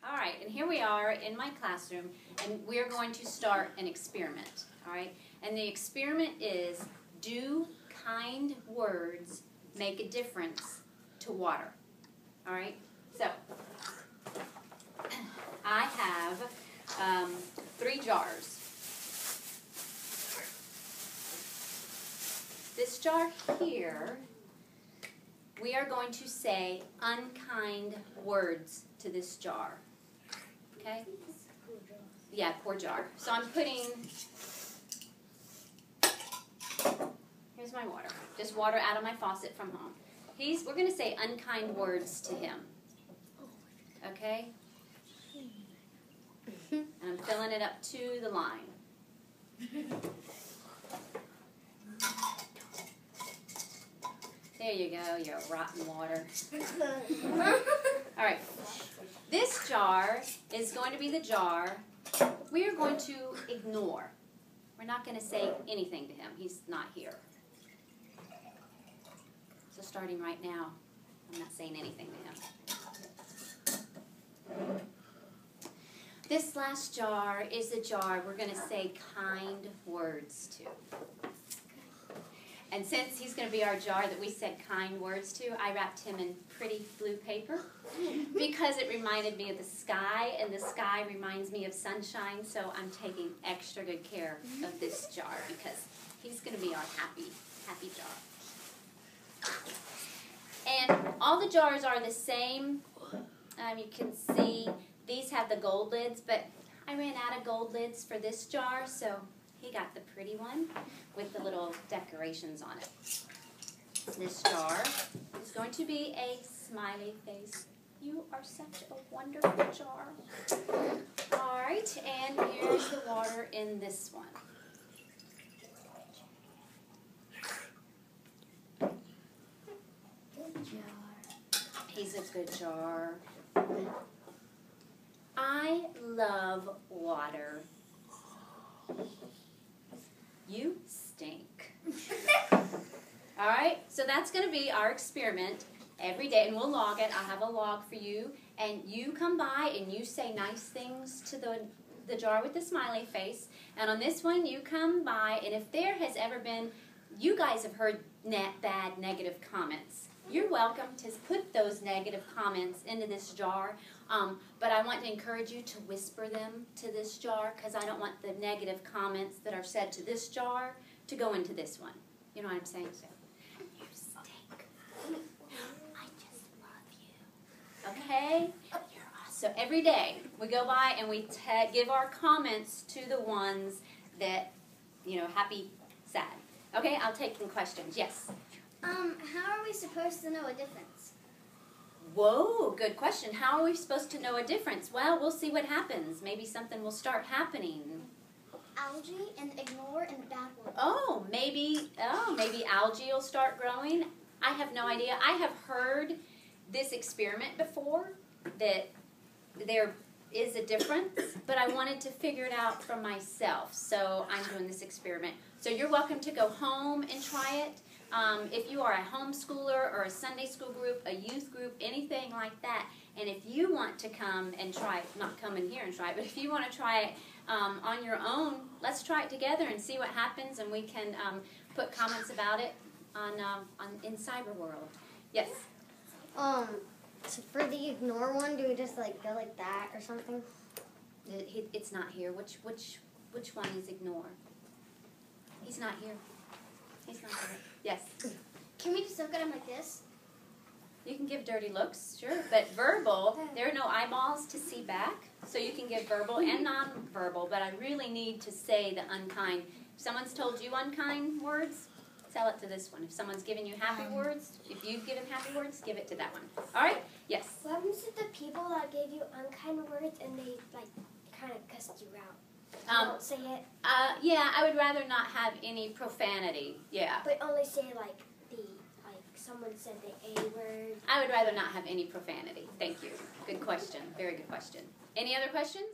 All right, and here we are in my classroom, and we're going to start an experiment, all right? And the experiment is, do kind words make a difference to water? All right, so I have 3 jars. This jar here, we are going to say unkind words to this jar. Okay? Yeah, poor jar. So I'm putting, here's my water. Just water out of my faucet from home. We're going to say unkind words to him. Okay? And I'm filling it up to the line. There you go, you rotten water. All right. This jar is going to be the jar we are going to ignore. We're not going to say anything to him. He's not here. So starting right now, I'm not saying anything to him. This last jar is the jar we're going to say kind words to. And since he's going to be our jar that we said kind words to, I wrapped him in pretty blue paper because it reminded me of the sky, and the sky reminds me of sunshine, so I'm taking extra good care of this jar because he's going to be our happy jar. And all the jars are the same. You can see these have the gold lids, but I ran out of gold lids for this jar, so he got the pretty one with the little decorations on it. This jar is going to be a smiley face. You are such a wonderful jar. All right, and here's the water in this one. Good jar. He's a good jar. I love water. You stink. All right, so that's going to be our experiment every day, and we'll log it. I'll have a log for you, and you come by and you say nice things to the jar with the smiley face, and on this one you come by, and if there has ever been, you guys have heard bad negative comments. You're welcome to put those negative comments into this jar, but I want to encourage you to whisper them to this jar because I don't want the negative comments that are said to this jar to go into this one. You know what I'm saying? So, you stink. I just love you. Okay? You're awesome. So every day we go by and we give our comments to the ones that, happy, sad. Okay, I'll take some questions. Yes? How are we supposed to know a difference? Whoa, good question. How are we supposed to know a difference? Well, we'll see what happens. Maybe something will start happening. Algae and ignore and the bad one. Oh, maybe algae will start growing. I have no idea. I have heard this experiment before that there is a difference, but I wanted to figure it out for myself. So I'm doing this experiment. So you're welcome to go home and try it. If you are a homeschooler or a Sunday school group, a youth group, anything like that, and if you want to come and try it, not come in here and try it, but if you want to try it on your own, let's try it together and see what happens, and we can put comments about it in Cyber World. Yes? So for the ignore one, do we just go like that or something? It's not here. Which one is ignore? He's not here. He's not here. Yes? Can we just look at him like this? You can give dirty looks, sure. But verbal, there are no eyeballs to see back. So you can give verbal and non-verbal, but I really need to say the unkind. If someone's told you unkind words, tell it to this one. If someone's given you happy words, if you've given happy words, give it to that one. All right? Yes? What happens to the people that gave you unkind words and they, kind of cussed you out? Don't say it? Yeah, I would rather not have any profanity. Yeah. But only say, someone said the A word. I would rather not have any profanity. Thank you. Good question. Very good question. Any other questions?